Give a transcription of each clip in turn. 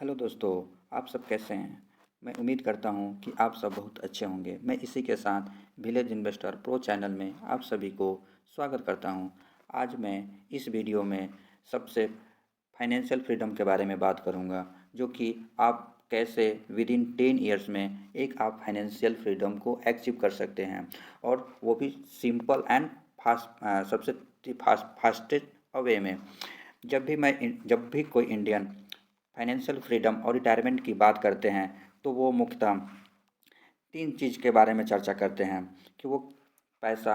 Hello दोस्तों, आप सब कैसे हैं? मैं उम्मीद करता हूं कि आप सब बहुत अच्छे होंगे। मैं इसी के साथ विलेज इन्वेस्टर प्रो चैनल में आप सभी को स्वागत करता हूं। आज मैं इस वीडियो में सबसे फाइनेंशियल फ्रीडम के बारे में बात करूंगा, जो कि आप कैसे विद इन 10 ईयर्स में एक आप फाइनेंशियल फ्रीडम को अचीव कर सकते हैं, और वो भी सिंपल एंड फास्ट, सबसे फास्टेस्ट वे में। जब भी कोई इंडियन फाइनेंशियल फ्रीडम और रिटायरमेंट की बात करते हैं तो वो मुख्यतः तीन चीज़ के बारे में चर्चा करते हैं कि वो पैसा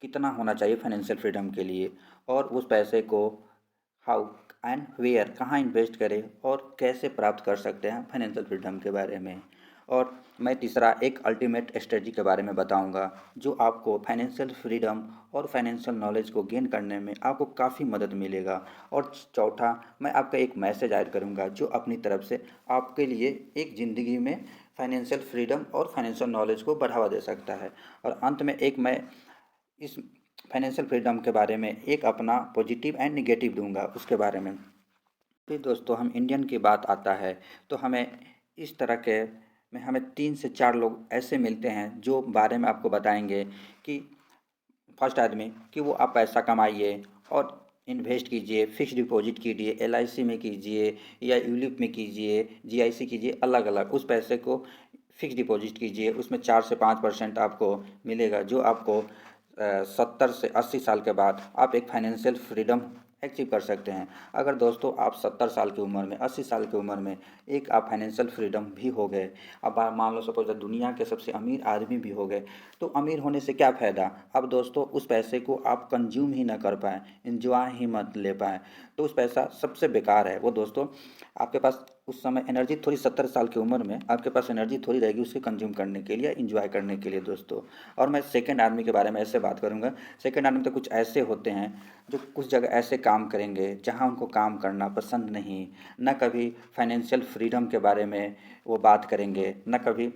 कितना होना चाहिए फाइनेंशियल फ्रीडम के लिए, और उस पैसे को हाउ एंड वेयर कहाँ इन्वेस्ट करें और कैसे प्राप्त कर सकते हैं फाइनेंशियल फ्रीडम के बारे में। और मैं तीसरा एक अल्टीमेट स्ट्रेटजी के बारे में बताऊंगा, जो आपको फाइनेंशियल फ्रीडम और फाइनेंशियल नॉलेज को गेन करने में आपको काफ़ी मदद मिलेगा। और चौथा, मैं आपका एक मैसेज ऐड करूंगा जो अपनी तरफ से आपके लिए एक ज़िंदगी में फाइनेंशियल फ्रीडम और फाइनेंशियल नॉलेज को बढ़ावा दे सकता है। और अंत में एक मैं इस फाइनेंशियल फ्रीडम के बारे में एक अपना पॉजिटिव एंड निगेटिव दूंगा उसके बारे में। फिर दोस्तों, हम इंडियन की बात आता है तो हमें इस तरह के में हमें 3 से 4 लोग ऐसे मिलते हैं जो बारे में आपको बताएंगे कि फर्स्ट आदमी कि वो आप पैसा कमाइए और इन्वेस्ट कीजिए, फिक्स डिपॉजिट कीजिए, एलआईसी में कीजिए या यूलिप में कीजिए, जीआईसी कीजिए, अलग अलग उस पैसे को फिक्स डिपॉजिट कीजिए। उसमें 4 से 5% आपको मिलेगा, जो आपको 70 से 80 साल के बाद आप एक फाइनेंशियल फ्रीडम अचीव कर सकते हैं। अगर दोस्तों आप 70 साल की उम्र में, 80 साल की उम्र में एक आप फाइनेंशियल फ्रीडम भी हो गए, अब आप मान लो सपोज दुनिया के सबसे अमीर आदमी भी हो गए, तो अमीर होने से क्या फ़ायदा। अब दोस्तों उस पैसे को आप कंज्यूम ही ना कर पाएँ, इंजॉय ही मत ले पाएँ, तो उस पैसा सबसे बेकार है वो दोस्तों। आपके पास उस समय एनर्जी थोड़ी, 70 साल की उम्र में आपके पास एनर्जी थोड़ी रहेगी उसके कंज्यूम करने के लिए, इंजॉय करने के लिए दोस्तों। और मैं सेकंड आदमी के बारे में ऐसे बात करूंगा। सेकंड आदमी तो कुछ ऐसे होते हैं जो कुछ जगह ऐसे काम करेंगे जहां उनको काम करना पसंद नहीं, न कभी फाइनेंशियल फ्रीडम के बारे में वो बात करेंगे, न कभी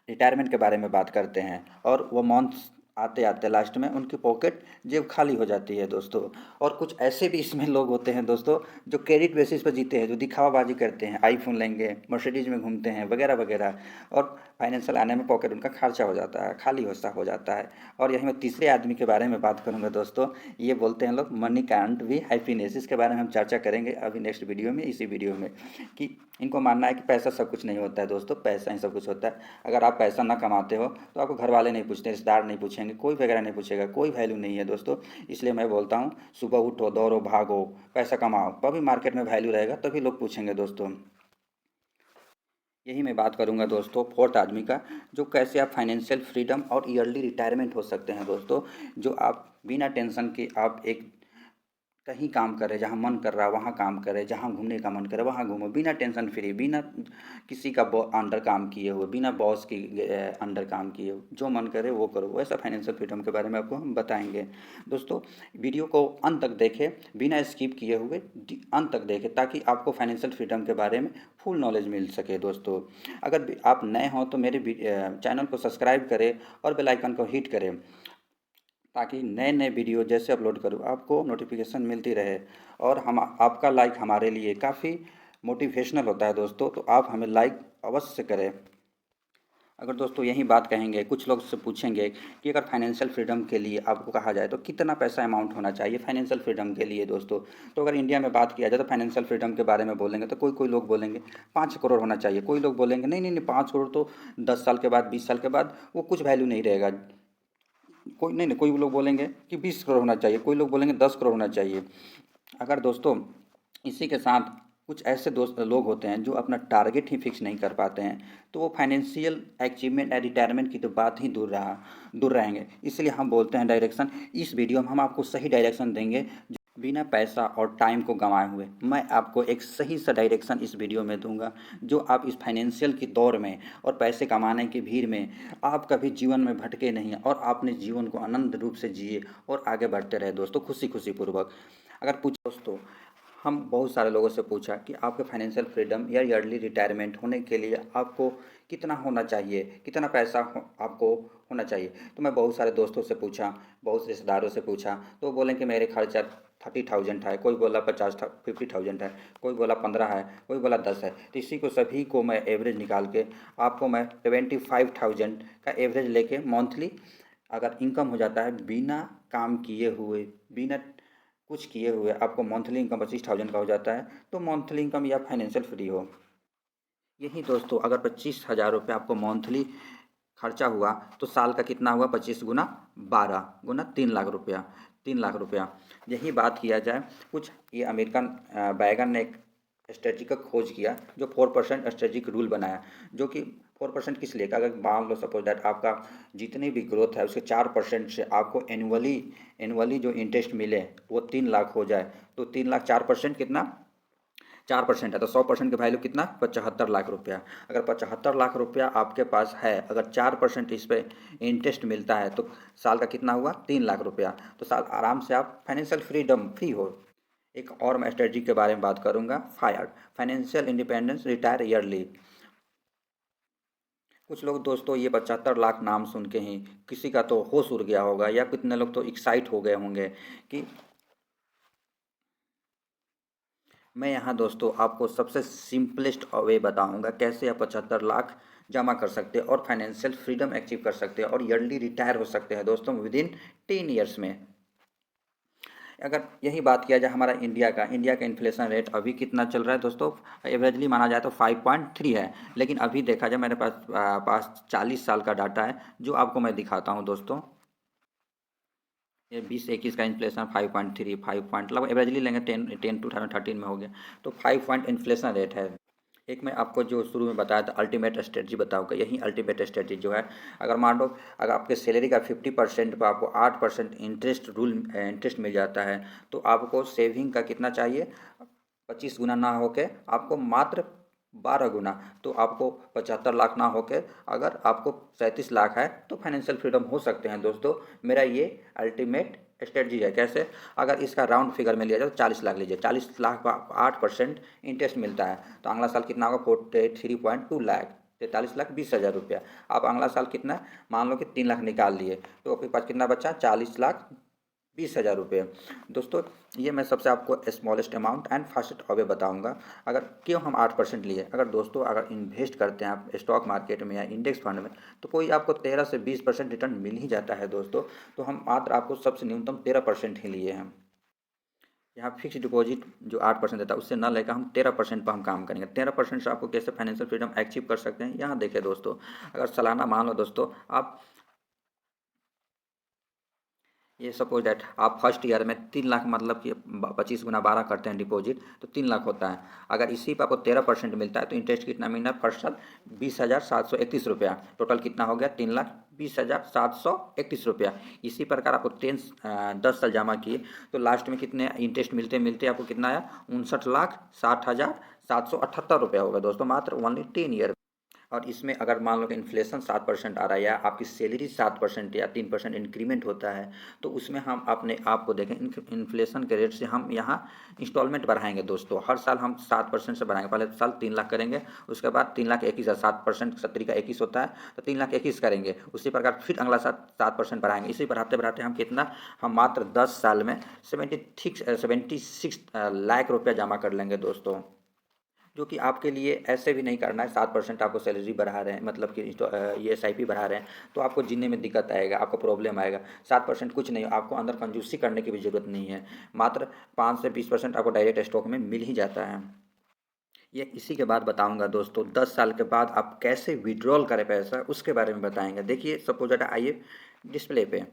रिटायरमेंट के बारे में बात करते हैं, और वो मंथ आते आते लास्ट में उनकी पॉकेट जेब खाली हो जाती है दोस्तों। और कुछ ऐसे भी इसमें लोग होते हैं दोस्तों जो क्रेडिट बेसिस पर जीते हैं, जो दिखावाबाजी करते हैं, आईफोन लेंगे, मर्सिडीज में घूमते हैं वगैरह वगैरह, और फाइनेंशियल आने में पॉकेट उनका खर्चा हो जाता है, खाली होसा हो जाता है। और यही मैं तीसरे आदमी के बारे में बात करूंगा दोस्तों। ये बोलते हैं लोग मनी कांट बी हैप्पीनेस। इसके बारे में हम चर्चा करेंगे अभी नेक्स्ट वीडियो में, इसी वीडियो में, कि इनको मानना है कि पैसा सब कुछ नहीं होता है दोस्तों, पैसा ही सब कुछ होता है। अगर आप पैसा ना कमाते हो तो आपको घर वाले नहीं पूछते, रिश्तेदार नहीं पूछेंगे, कोई वगैरह नहीं पूछेगा, कोई वैल्यू नहीं है दोस्तों। इसलिए मैं बोलता हूँ सुबह उठो, दौड़ो, भागो, पैसा कमाओ, तभी मार्केट में वैल्यू रहेगा, तभी लोग पूछेंगे दोस्तों। यही मैं बात करूंगा दोस्तों फोर्थ आदमी का, जो कैसे आप फाइनेंशियल फ्रीडम और ईयरली रिटायरमेंट हो सकते हैं दोस्तों। जो आप बिना टेंशन के आप एक कहीं काम करें, जहाँ मन कर रहा है वहाँ काम करें, जहाँ घूमने का मन करे वहाँ घूमो, बिना टेंशन फ्री, बिना किसी का अंडर काम किए हुए, बिना बॉस की अंडर काम किए हुए, जो मन करे वो करो। वैसा फाइनेंशियल फ्रीडम के बारे में आपको हम बताएंगे दोस्तों। वीडियो को अंत तक देखें, बिना स्किप किए हुए अंत तक देखें, ताकि आपको फाइनेंशियल फ्रीडम के बारे में फुल नॉलेज मिल सके दोस्तों। अगर आप नए हों तो मेरे चैनल को सब्सक्राइब करें और बेल आइकन को हिट करें, ताकि नए नए वीडियो जैसे अपलोड करूँ आपको नोटिफिकेशन मिलती रहे। और हम आपका लाइक हमारे लिए काफ़ी मोटिवेशनल होता है दोस्तों, तो आप हमें लाइक अवश्य करें। अगर दोस्तों यही बात कहेंगे, कुछ लोग से पूछेंगे कि अगर फाइनेंशियल फ्रीडम के लिए आपको कहा जाए तो कितना पैसा अमाउंट होना चाहिए फाइनेंशियल फ्रीडम के लिए दोस्तों। तो अगर इंडिया में बात किया जाए तो फाइनेंशियल फ्रीडम के बारे में बोलेंगे तो कोई कोई लोग बोलेंगे 5 करोड़ होना चाहिए, कोई लोग बोलेंगे नहीं नहीं नहीं, 5 करोड़ तो 10 साल के बाद, 20 साल के बाद वो कुछ वैल्यू नहीं रहेगा। कोई नहीं नहीं, कोई लोग बोलेंगे कि 20 करोड़ होना चाहिए, कोई लोग बोलेंगे 10 करोड़ होना चाहिए। अगर दोस्तों इसी के साथ कुछ ऐसे दोस्त लोग होते हैं जो अपना टारगेट ही फिक्स नहीं कर पाते हैं, तो वो फाइनेंशियल अचीवमेंट या रिटायरमेंट की तो बात ही दूर रहेंगे। इसलिए हम बोलते हैं डायरेक्शन, इस वीडियो में हम आपको सही डायरेक्शन देंगे, बिना पैसा और टाइम को गंवाए हुए। मैं आपको एक सही सा डायरेक्शन इस वीडियो में दूंगा, जो आप इस फाइनेंशियल की दौर में और पैसे कमाने की भीड़ में आप कभी जीवन में भटके नहीं, और आपने जीवन को आनंद रूप से जिए और आगे बढ़ते रहे दोस्तों, खुशी खुशी पूर्वक। अगर पूछ दोस्तों, हम बहुत सारे लोगों से पूछा कि आपके फाइनेंशियल फ्रीडम या ईयरली रिटायरमेंट होने के लिए आपको कितना होना चाहिए, कितना पैसा आपको होना चाहिए। तो मैं बहुत सारे दोस्तों से पूछा, बहुत रिश्तेदारों से पूछा, तो वो बोलें कि मेरे खर्चा 30,000 है, कोई बोला 50,000 है, कोई बोला 15 है, कोई बोला 10 है। तो इसी को सभी को मैं एवरेज निकाल के आपको मैं 75,000 का एवरेज लेके मंथली अगर इनकम हो जाता है बिना काम किए हुए, बिना कुछ किए हुए आपको मंथली इनकम 25,000 का हो जाता है, तो मंथली इनकम या फाइनेंशियल फ्री हो। यही दोस्तों अगर 25,000 रुपये आपको मंथली खर्चा हुआ तो साल का कितना हुआ? 25 गुना 12 गुना 3 लाख रुपया, 3 लाख रुपया। यही बात किया जाए कुछ ये अमेरिकन बैगन ने एक स्ट्रेटजी का खोज किया जो 4% स्ट्रेटजिक रूल बनाया, जो कि 4% किस लिए? अगर मान लो सपोज दैट आपका जितनी भी ग्रोथ है उसके 4% से आपको एनुअली जो इंटरेस्ट मिले वो 3 लाख हो जाए, तो 3 लाख 4% कितना? 4% है, तो 100% की वैल्यू कितना? 75 लाख रुपया। अगर 75 लाख रुपया आपके पास है, अगर 4% इस पर इंटरेस्ट मिलता है तो साल का कितना हुआ? 3 लाख रुपया। तो साल आराम से आप फाइनेंशियल फ्री हो। एक और मैं स्ट्रेटजी के बारे में बात करूंगा, फाइनेंशियल इंडिपेंडेंस रिटायर ईयरली। कुछ लोग दोस्तों ये 75 लाख नाम सुन के ही किसी का तो होश उड़ गया होगा, या कितने लोग तो एक्साइट हो गए होंगे कि मैं यहाँ दोस्तों आपको सबसे सिंपलेस्ट वे बताऊँगा कैसे आप 75 लाख जमा कर सकते हैं और फाइनेंशियल फ्रीडम अचीव कर सकते हैं और ईयरली रिटायर हो सकते हैं दोस्तों विदिन 10 ईयर्स में। अगर यही बात किया जाए हमारा इंडिया का इन्फ्लेशन रेट अभी कितना चल रहा है दोस्तों? एवरेजली माना जाए तो 5.3 है, लेकिन अभी देखा जाए मेरे पास 40 साल का डाटा है जो आपको मैं दिखाता हूँ दोस्तों। ये 2021 का इन्फ्लेशन 5.3, 5 पॉइंट लगभग एवरेजली लेंगे 10 2013 में हो गया, तो 5 पॉइंट इन्फ्लेशन रेट है। एक मैं आपको जो शुरू में बताया था अल्टीमेट स्ट्रेटजी बताऊँगा, यही अल्टीमेट स्ट्रेटजी जो है, अगर मान लो अगर आपके सैलरी का 50% पर आपको 8% इंटरेस्ट मिल जाता है, तो आपको सेविंग का कितना चाहिए? 25 गुना ना होके आपको मात्र 12 गुना, तो आपको 75 लाख ना होके अगर आपको 37 लाख है तो फाइनेंशियल फ्रीडम हो सकते हैं दोस्तों। मेरा ये अल्टीमेट स्ट्रेटजी है। कैसे? अगर इसका राउंड फिगर में लिया जाए तो 40 लाख लीजिए, 40 लाख का 8% इंटरेस्ट मिलता है, तो अगला साल कितना होगा? 43.2 लाख, 43,20,000 रुपया। आप अगला साल कितना मान लो कि 3 लाख निकाल लिए, तो आपके पास कितना बचा? 40,20,000 रुपये। दोस्तों ये मैं सबसे आपको smallest amount and fastest way बताऊंगा। अगर क्यों हम 8% लिए? अगर दोस्तों अगर इन्वेस्ट करते हैं आप स्टॉक मार्केट में या इंडेक्स फंड में, तो कोई आपको 13 से 20% रिटर्न मिल ही जाता है दोस्तों। तो हम मात्र आपको सबसे न्यूनतम 13% ही लिए हैं। यहाँ फिक्स डिपॉजिट जो 8% देता है उससे ना लेकर हम 13% पर हम काम करेंगे। 13% से आपको कैसे फाइनेंशियल फ्रीडम अचीव कर सकते हैं, यहाँ देखिए दोस्तों। अगर सालाना मान लो दोस्तों आप ये सपोज डैट आप फर्स्ट ईयर में 3 लाख मतलब कि 25 गुना 12 करते हैं डिपॉजिट, तो 3 लाख होता है। अगर इसी पर आपको 13% मिलता है तो इंटरेस्ट कितना मिलना है फर्स्ट साल? 20,731 रुपया। टोटल कितना हो गया? 3,20,731 रुपया। इसी प्रकार आपको 10 साल जमा किए तो लास्ट में कितने इंटरेस्ट मिलते मिलते आपको कितना आया? 59,60,778 रुपया होगा दोस्तों, मात्र ओनली 10 ईयर। और इसमें अगर मान लो कि इन्फ्लेशन 7% आ रहा है या आपकी सैलरी 7% या 3% इंक्रीमेंट होता है, तो उसमें हम अपने आप को देखें इन्फ्लेशन के रेट से हम यहाँ इंस्टॉलमेंट बढ़ाएंगे दोस्तों। हर साल हम 7% से बढ़ाएंगे। पहले साल 3 लाख करेंगे, उसके बाद 3,21,000, 7% 70 का 21 होता है, तो 3,21,000 करेंगे। उसी प्रकार फिर अगला साल 7% बढ़ाएंगे। इसी बढ़ाते बढ़ाते हम कितना, हम मात्र 10 साल में 76 लाख रुपया जमा कर लेंगे दोस्तों। जो कि आपके लिए ऐसे भी नहीं करना है। 7% आपको सैलरी बढ़ा रहे हैं, मतलब कि ये SIP बढ़ा रहे हैं, तो आपको जीने में दिक्कत आएगा, आपको प्रॉब्लम आएगा। 7% कुछ नहीं, आपको अंदर कंजूसी करने की भी ज़रूरत नहीं है। मात्र 5 से 20% आपको डायरेक्ट स्टॉक में मिल ही जाता है। ये इसी के बाद बताऊंगा दोस्तों 10 साल के बाद आप कैसे विड्रॉल करें पैसा, उसके बारे में बताएंगे। देखिए सपोज आइए डिस्प्ले पे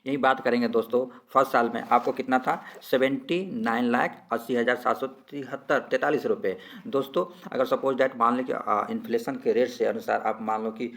यही बात करेंगे दोस्तों। फर्स्ट साल में आपको कितना था? 79,80,773 दोस्तों। अगर सपोज डैट मान लें कि इन्फ्लेशन के रेट से अनुसार आप मान लो कि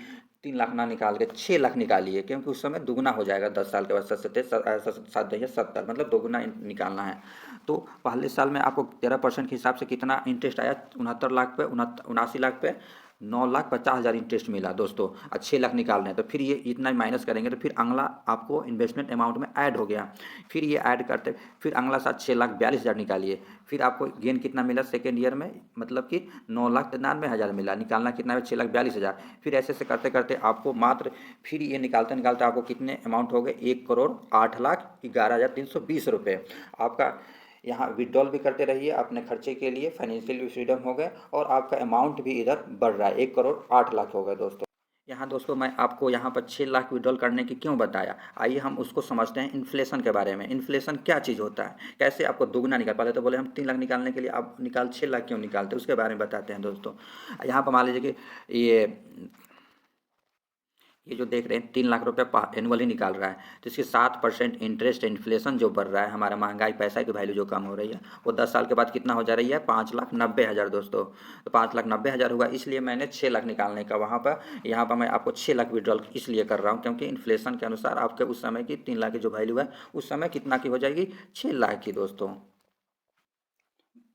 3 लाख ना निकाल के 6 लाख निकालिए, क्योंकि उस समय दुगना हो जाएगा 10 साल के बाद। 7 मतलब दोगुना निकालना है। तो पहले साल में आपको 13% के हिसाब से कितना इंटरेस्ट आया? 69 लाख पे, 79 लाख पे 9,50,000 इंटरेस्ट मिला दोस्तों, और 6 लाख निकाल रहे हैं, तो फिर ये इतना माइनस करेंगे तो फिर अगला आपको इन्वेस्टमेंट अमाउंट में ऐड हो गया। फिर ये ऐड करते फिर अगला साथ 6,42,000 निकालिए, फिर आपको गेन कितना मिला सेकेंड ईयर में, मतलब कि 9,93,000 मिला। निकालना कितना है, 6,42,000। फिर ऐसे ऐसे करते करते आपको मात्र फिर ये निकालते निकालते आपको कितने अमाउंट हो गए, 1,08,11,320 रुपये आपका यहाँ विड्रॉल भी करते रहिए अपने खर्चे के लिए, फाइनेंशियल भी फ्रीडम हो गए और आपका अमाउंट भी इधर बढ़ रहा है, 1,08,00,000 हो गए दोस्तों। यहाँ दोस्तों मैं आपको यहाँ पर 6 लाख विड्रॉल करने की क्यों बताया, आइए हम उसको समझते हैं इन्फ्लेशन के बारे में। इन्फ्लेशन क्या चीज़ होता है, कैसे आपको दोगुना निकाल पाते, तो बोले हम 3 लाख निकालने के लिए आप 6 लाख क्यों निकालते, उसके बारे में बताते हैं दोस्तों। यहाँ पर मान लीजिए कि ये जो देख रहे हैं 3 लाख रुपये एनुअली निकाल रहा है, तो इसकी 7% इंटरेस्ट इन्फ्लेशन जो बढ़ रहा है, हमारा महंगाई पैसा की वैल्यू जो कम हो रही है, वो 10 साल के बाद कितना हो जा रही है, 5,90,000 दोस्तों। तो 5,90,000 हुआ, इसलिए मैंने 6 लाख निकालने का वहाँ पर यहाँ पर मैं आपको 6 लाख विड्रॉल इसलिए कर रहा हूँ, क्योंकि इन्फ्लेशन के अनुसार आपके उस समय की 3 लाख की जो वैल्यू है उस समय कितना की हो जाएगी, 6 लाख की दोस्तों।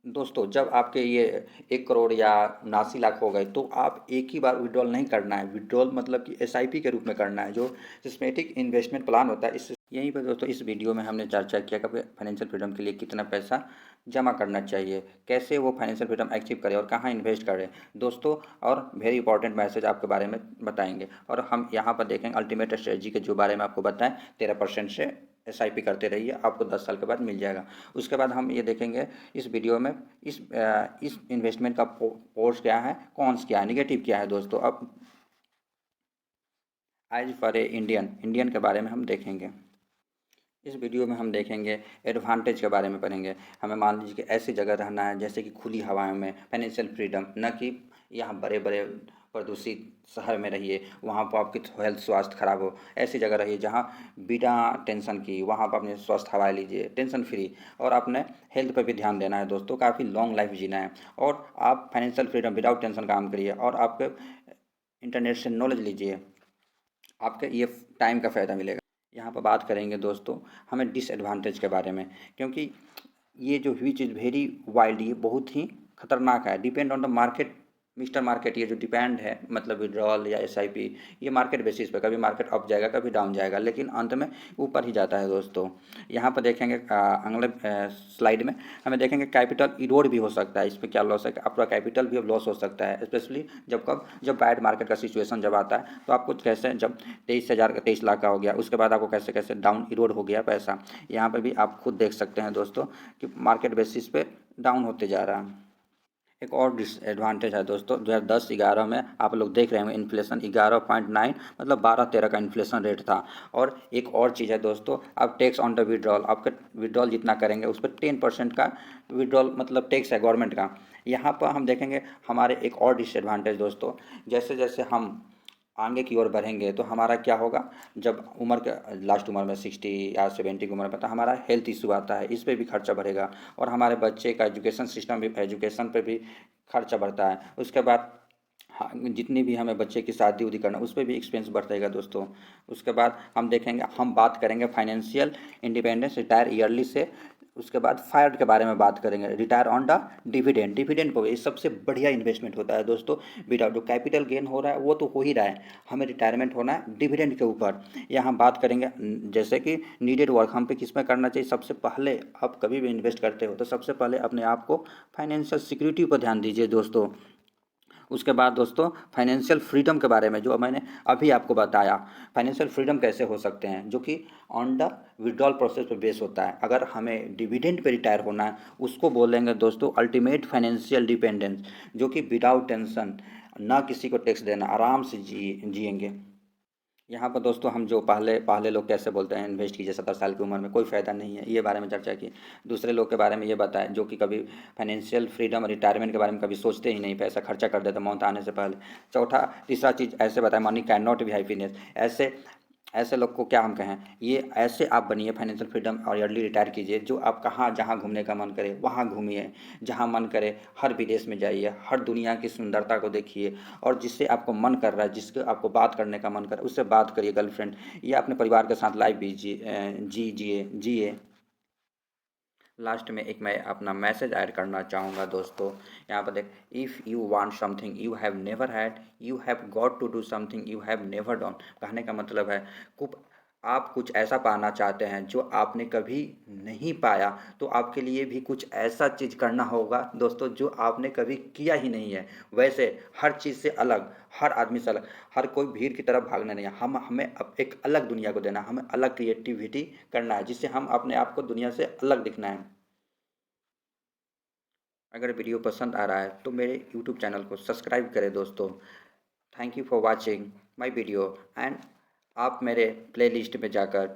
दोस्तों जब आपके ये 1 करोड़ या 79 लाख हो गए, तो आप एक ही बार विड्रॉल नहीं करना है। विड्रॉल मतलब कि SIP के रूप में करना है, जो सिस्टमेटिक इन्वेस्टमेंट प्लान होता है। इस यहीं पर दोस्तों इस वीडियो में हमने चर्चा किया कि फाइनेंशियल फ्रीडम के लिए कितना पैसा जमा करना चाहिए, कैसे वो फाइनेंशियल फ्रीडम अचीव करें और कहाँ इन्वेस्ट करें दोस्तों। और वेरी इंपॉर्टेंट मैसेज आपके बारे में बताएंगे, और हम यहाँ पर देखेंगे अल्टीमेट स्ट्रेटजी के जो बारे में आपको बताएं। 13% से SIP करते रहिए, आपको 10 साल के बाद मिल जाएगा। उसके बाद हम ये देखेंगे इस वीडियो में इस इन्वेस्टमेंट का पोर्स क्या है, कॉन्स क्या है, निगेटिव क्या है दोस्तों। अब एज फॉर ए इंडियन के बारे में हम देखेंगे। इस वीडियो में हम देखेंगे एडवांटेज के बारे में पढ़ेंगे। हमें मान लीजिए कि ऐसी जगह रहना है जैसे कि खुली हवाओं में, फाइनेंशियल फ्रीडम, न कि यहाँ बड़े बड़े प्रदूषित शहर में रहिए, वहाँ पर आपकी हेल्थ स्वास्थ्य खराब हो। ऐसी जगह रहिए जहाँ बिना टेंशन की वहाँ पर अपने स्वस्थ हवा लीजिए, टेंशन फ्री, और अपने हेल्थ पर भी ध्यान देना है दोस्तों। काफ़ी लॉन्ग लाइफ जीना है, और आप फाइनेंशियल फ्रीडम विदाउट टेंशन काम करिए, और आपके इंटरनेट से नॉलेज लीजिए, आपके ये टाइम का फ़ायदा मिलेगा। यहाँ पर बात करेंगे दोस्तों हमें डिसएडवांटेज के बारे में, क्योंकि ये जो हुई चीज़ वेरी वाइल्ड, ये बहुत ही खतरनाक है। Depend on the market, mister market, ये जो डिपेंड है मतलब विड्रॉल या SIP, ये मार्केट बेसिस पे, कभी मार्केट अप जाएगा कभी डाउन जाएगा, लेकिन अंत में ऊपर ही जाता है दोस्तों। यहाँ पर देखेंगे अगले स्लाइड में हमें देखेंगे कैपिटल इरोड भी हो सकता है। इसमें क्या लॉस है, आपका कैपिटल भी अब लॉस हो सकता है, स्पेशली जब बैड मार्केट का सिचुएशन जब आता है, तो आपको कैसे, जब 23 लाख का हो गया, उसके बाद आपको कैसे कैसे डाउन इरोड हो गया पैसा। यहाँ पर भी आप खुद देख सकते हैं दोस्तों कि मार्केट बेसिस पे डाउन होते जा रहा है। एक और डिसएडवांटेज है दोस्तों, 2010-11 में आप लोग देख रहे होंगे इन्फ्लेशन 11.9, मतलब 12-13 का इन्फ्लेशन रेट था। और एक और चीज़ है दोस्तों, आप टैक्स ऑन द विड्रॉल, आपका विड्रॉल जितना करेंगे उस पर 10% का विड्रॉल मतलब टैक्स है गवर्नमेंट का। यहाँ पर हम देखेंगे हमारे एक और डिसएडवांटेज दोस्तों, जैसे जैसे हम आगे की ओर बढ़ेंगे तो हमारा क्या होगा, जब उम्र के लास्ट उम्र में 60 या 70 की उम्र में, तो हमारा हेल्थ इशू आता है, इस पर भी खर्चा बढ़ेगा। और हमारे बच्चे का एजुकेशन सिस्टम भी, एजुकेशन पे भी खर्चा बढ़ता है। उसके बाद हाँ, जितनी भी हमें बच्चे की शादी उदी करना, उस पर भी एक्सपेंस बढ़ जाएगा दोस्तों। उसके बाद हम देखेंगे, हम बात करेंगे फाइनेंशियल इंडिपेंडेंस, रिटायर ईयरली से। उसके बाद फायर्ड के बारे में बात करेंगे, retire on the dividend. Dividend को ये सबसे बढ़िया इन्वेस्टमेंट होता है दोस्तों। विदाउट जो कैपिटल गेन हो रहा है वो तो हो ही रहा है, हमें रिटायरमेंट होना है डिविडेंड के ऊपर। यहाँ बात करेंगे जैसे कि नीडेड वर्क हम पे किस में करना चाहिए। सबसे पहले आप कभी भी इन्वेस्ट करते हो तो सबसे पहले अपने आप को फाइनेंशियल सिक्योरिटी पर ध्यान दीजिए दोस्तों। उसके बाद दोस्तों फाइनेंशियल फ्रीडम के बारे में जो मैंने अभी आपको बताया, फाइनेंशियल फ्रीडम कैसे हो सकते हैं, जो कि ऑन द विड्रॉल प्रोसेस पे बेस होता है। अगर हमें डिविडेंड पे रिटायर होना है, उसको बोलेंगे दोस्तों अल्टीमेट फाइनेंशियल डिपेंडेंस, जो कि विदाउट टेंशन, ना किसी को टैक्स देना, आराम से जिएंगे। यहाँ पर दोस्तों हम जो पहले पहले लोग कैसे बोलते हैं इन्वेस्ट कीजिए 70 साल की उम्र में, कोई फ़ायदा नहीं है, ये बारे में चर्चा की। दूसरे लोग के बारे में ये बताएं जो कि कभी फाइनेंशियल फ्रीडम और रिटायरमेंट के बारे में कभी सोचते ही नहीं, पैसा खर्चा कर देते मौत आने से पहले। चौथा तीसरा चीज़ ऐसे बताएं, money can not be happiness. ऐसे ऐसे लोग को क्या हम कहें, ये ऐसे आप बनिए फाइनेंशियल फ्रीडम और अर्ली रिटायर कीजिए, जो आप कहाँ जहाँ घूमने का मन करे वहाँ घूमिए, जहाँ मन करे हर विदेश में जाइए, हर दुनिया की सुंदरता को देखिए, और जिससे आपको मन कर रहा है, जिसके आपको बात करने का मन कर रहा है, उससे बात करिए, गर्लफ्रेंड या अपने परिवार के साथ लाइफ जिए। लास्ट में एक मैं अपना मैसेज ऐड करना चाहूँगा दोस्तों। यहाँ पर देख, if you want something you have never had, you have got to do something you have never done. कहने का मतलब है, कुछ आप कुछ ऐसा पाना चाहते हैं जो आपने कभी नहीं पाया, तो आपके लिए भी कुछ ऐसा चीज़ करना होगा दोस्तों जो आपने कभी किया ही नहीं है। वैसे हर चीज़ से अलग, हर आदमी से अलग, हर कोई भीड़ की तरफ भागना नहीं है। हमें अब एक अलग दुनिया को देना है, हमें अलग क्रिएटिविटी करना है, जिससे हम अपने आप को दुनिया से अलग दिखना है। अगर वीडियो पसंद आ रहा है तो मेरे यूट्यूब चैनल को सब्सक्राइब करें दोस्तों। Thank you for watching my video and आप मेरे प्लेलिस्ट में जाकर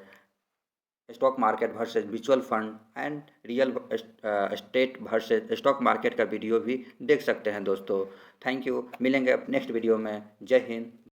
stock market versus mutual fund and real estate versus stock market का वीडियो भी देख सकते हैं दोस्तों। थैंक यू, मिलेंगे नेक्स्ट वीडियो में। जय हिंद।